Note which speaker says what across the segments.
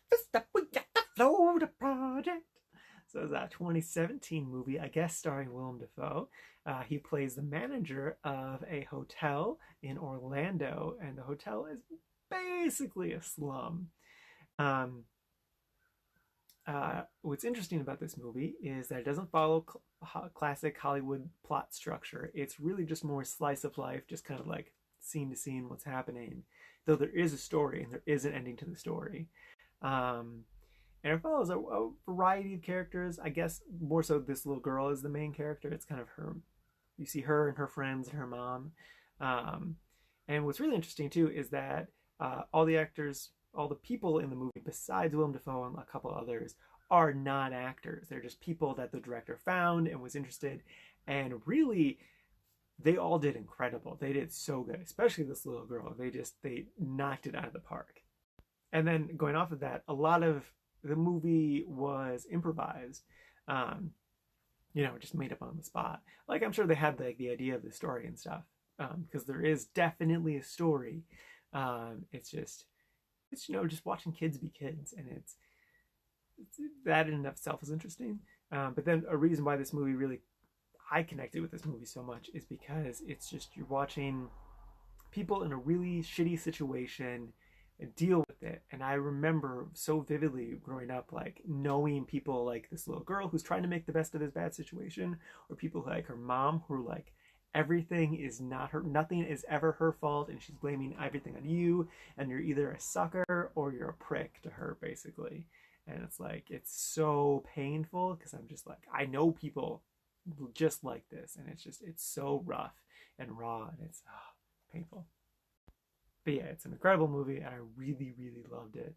Speaker 1: First up, we got the Florida Project. So it's a 2017 movie, I guess, starring Willem Dafoe. He plays the manager of a hotel in Orlando, and the hotel is basically a slum. Um, what's interesting about this movie is that it doesn't follow classic Hollywood plot structure. It's really just more slice of life, just kind of like scene to scene what's happening. Though there is a story and there is an ending to the story. Um, and it follows a variety of characters. I guess more so this little girl is the main character. It's kind of her. You see her and her friends and her mom. Um, and what's really interesting too is that all the actors, all the people in the movie, besides Willem Dafoe and a couple others, are not actors. They're just people that the director found and was interested. And really, they all did incredible. They did so good, especially this little girl. They knocked it out of the park. And then going off of that, a lot of the movie was improvised. Um, just made up on the spot. Like I'm sure they had like the idea of the story and stuff, because there is definitely a story. It's just watching kids be kids, and it's that in and of itself is interesting. But then a reason why this movie really I connected with this movie so much is because it's just you're watching people in a really shitty situation deal with it. And I remember so vividly growing up, like knowing people like this little girl who's trying to make the best of this bad situation, or people like her mom who are like, everything is not her, nothing is ever her fault, and she's blaming everything on you, and you're either a sucker or you're a prick to her, basically. And it's like, it's so painful because I'm just like, I know people just like this, and it's so rough and raw, and it's painful. But yeah, it's an incredible movie, and I really, really loved it.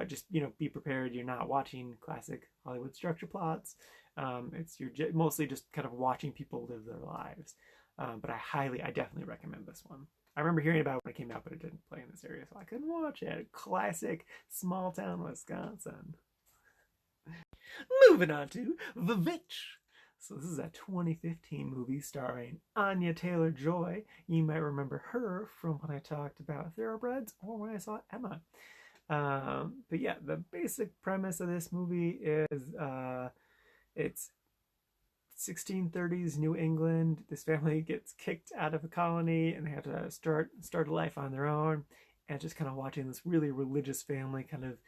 Speaker 1: Just be prepared. You're not watching classic Hollywood structure plots. You're mostly just kind of watching people live their lives. But I definitely recommend this one. I remember hearing about it when it came out, but it didn't play in this area, so I couldn't watch it. Classic small town Wisconsin. Moving on to The Witch. So this is a 2015 movie starring Anya Taylor-Joy. You might remember her from when I talked about Thoroughbreds or when I saw Emma. But yeah, the basic premise of this movie is it's 1630s New England. This family gets kicked out of a colony and they have to start a life on their own. And just kind of watching this really religious family kind of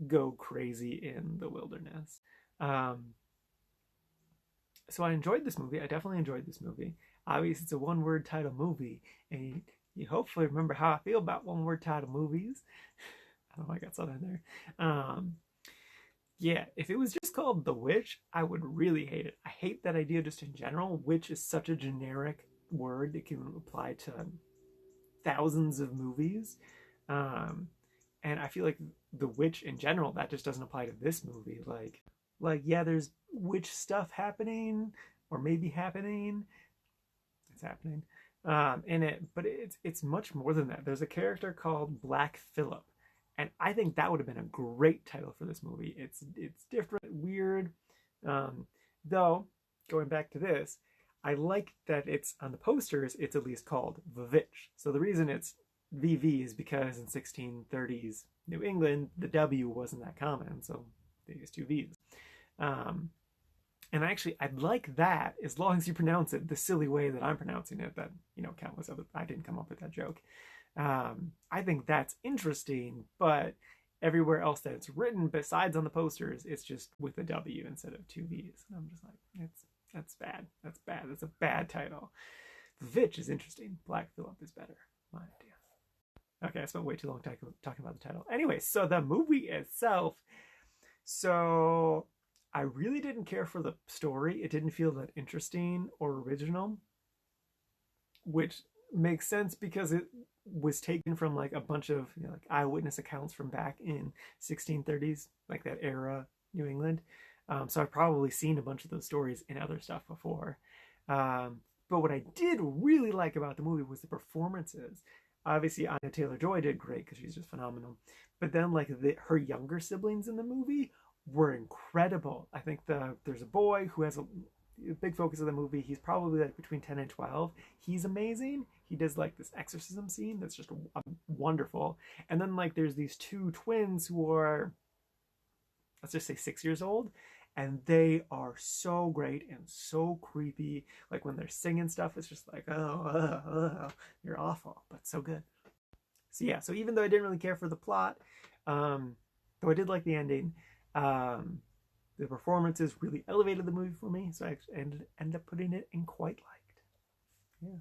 Speaker 1: go crazy in the wilderness. Um, so I enjoyed this movie. I definitely enjoyed this movie. Obviously, it's a one-word title movie, and you hopefully remember how I feel about one-word title movies. I don't know why I got something in there. Yeah, if it was just called The Witch, I would really hate it. I hate that idea just in general. Witch is such a generic word that can apply to thousands of movies. Um, and I feel like The Witch in general, that just doesn't apply to this movie. Like yeah, there's witch stuff happening, or maybe happening. It's happening in it, but it's much more than that. There's a character called Black Phillip, and I think that would have been a great title for this movie. It's different, weird. Though going back to this, I like that it's on the posters. It's at least called The Witch. So the reason it's VV is because in 1630s New England the W wasn't that common, so they used two V's. Um, and actually, I'd like that as long as you pronounce it the silly way that I'm pronouncing it. That countless other I didn't come up with that joke. I think that's interesting, but everywhere else that it's written, besides on the posters, it's just with a W instead of two V's. And I'm just like, that's bad. That's bad. That's a bad title. Vitch is interesting. Black Phillip is better. My idea. Okay, I spent way too long talking about the title. Anyway, so the movie itself. So I really didn't care for the story. It didn't feel that interesting or original, which makes sense because it was taken from like a bunch of like eyewitness accounts from back in 1630s, like that era New England. So I've probably seen a bunch of those stories in other stuff before. But what I did really like about the movie was the performances. Obviously, Anya Taylor-Joy did great because she's just phenomenal. But then, like her younger siblings in the movie were incredible. I think there's a boy who has a big focus of the movie. He's probably like between 10 and 12. He's amazing. He does like this exorcism scene that's just wonderful. And then like there's these two twins who are let's just say 6 years old. And they are so great and so creepy. Like when they're singing stuff, it's just like, you're awful, but so good. So yeah, so even though I didn't really care for the plot, though I did like the ending, um, the performances really elevated the movie for me. So I ended up putting it in quite liked. Yeah.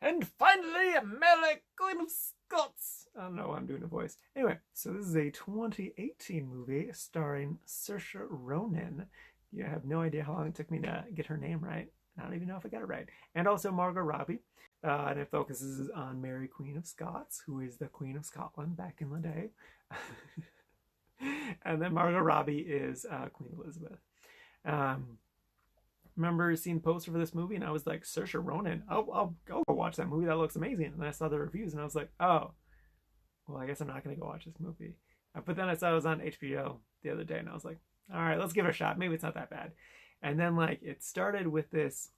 Speaker 1: And finally, Mary, Queen of Scots. I don't know why I'm doing a voice. Anyway, so this is a 2018 movie starring Saoirse Ronan. You have no idea how long it took me to get her name right. I don't even know if I got it right. And also Margot Robbie. And it focuses on Mary, Queen of Scots, who is the Queen of Scotland back in the day. And then Margot Robbie is Queen Elizabeth. Remember seeing the poster for this movie, and I was like, Saoirse Ronan, I'll go watch that movie. That looks amazing. And then I saw the reviews, and I was like, oh, well, I guess I'm not going to go watch this movie. But then I saw it was on HBO the other day, and I was like, all right, let's give it a shot. Maybe it's not that bad. And then like it started with this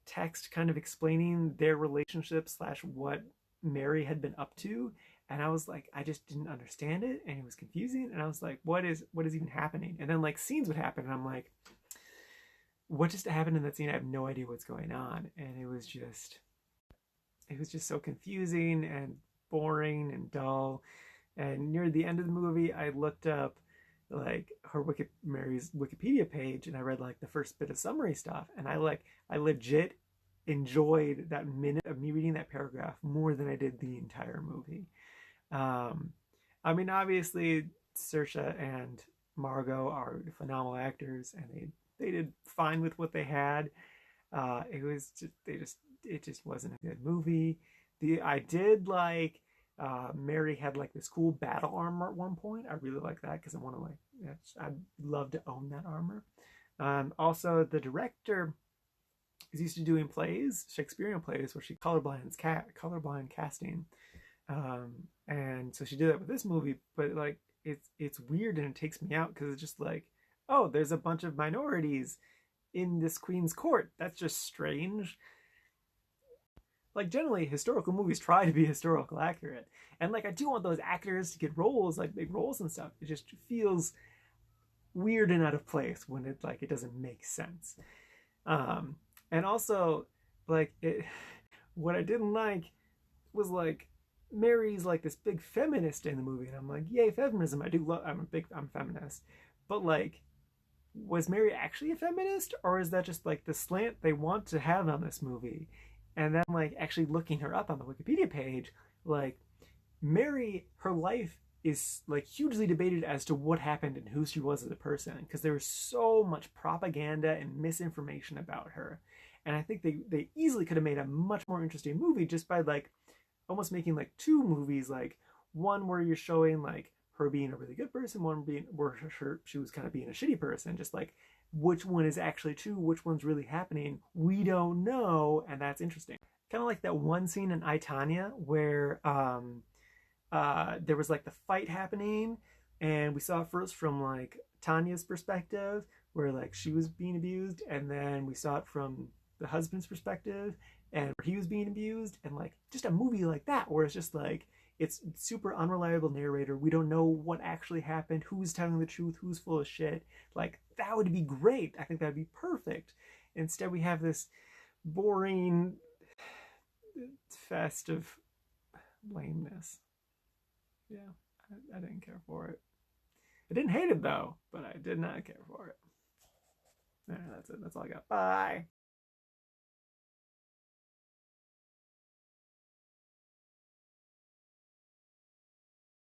Speaker 1: text kind of explaining their relationship / what Mary had been up to. And I was like, I just didn't understand it, and it was confusing. And I was like, what is even happening? And then like scenes would happen, and I'm like, what just happened in that scene? I have no idea what's going on. And it was just so confusing and boring and dull. And near the end of the movie, I looked up like Mary's Wikipedia page, and I read like the first bit of summary stuff, and I legit enjoyed that minute of me reading that paragraph more than I did the entire movie. I mean, obviously Saoirse and Margot are phenomenal actors, and they did fine with what they had. It just wasn't a good movie. I did like Mary had like this cool battle armor at one point. I really like that because I'd love to own that armor. Also, the director is used to doing plays, Shakespearean plays, where she colorblind casting, and so she did that with this movie. But like it's weird, and it takes me out because it's just like, oh, there's a bunch of minorities in this queen's court. That's just strange. Like generally historical movies try to be historical accurate, and like I do want those actors to get roles, like big roles and stuff. It just feels weird and out of place when it doesn't make sense. And also like what I didn't like was like Mary's like this big feminist in the movie, and I'm like, yay, feminism. I'm feminist, but like, was Mary actually a feminist, or is that just like the slant they want to have on this movie? And then like actually looking her up on the Wikipedia page, like Mary, her life is like hugely debated as to what happened and who she was as a person, because there was so much propaganda and misinformation about her. And I think they easily could have made a much more interesting movie just by like almost making like two movies, like one where you're showing like her being a really good person, one being where she was kind of being a shitty person, just like which one is actually true, which one's really happening, we don't know, and that's interesting. Kind of like that one scene in I, Tonya where there was like the fight happening, and we saw it first from like Tanya's perspective, where like she was being abused, and then we saw it from the husband's perspective, and he was being abused, and like just a movie like that where it's just like it's super unreliable narrator. We don't know what actually happened, who's telling the truth, who's full of shit. Like that would be great. I think that'd be perfect. Instead, we have this boring fest of lameness. Yeah, I didn't care for it. I didn't hate it though, but I did not care for it. That's it. That's all I got. Bye.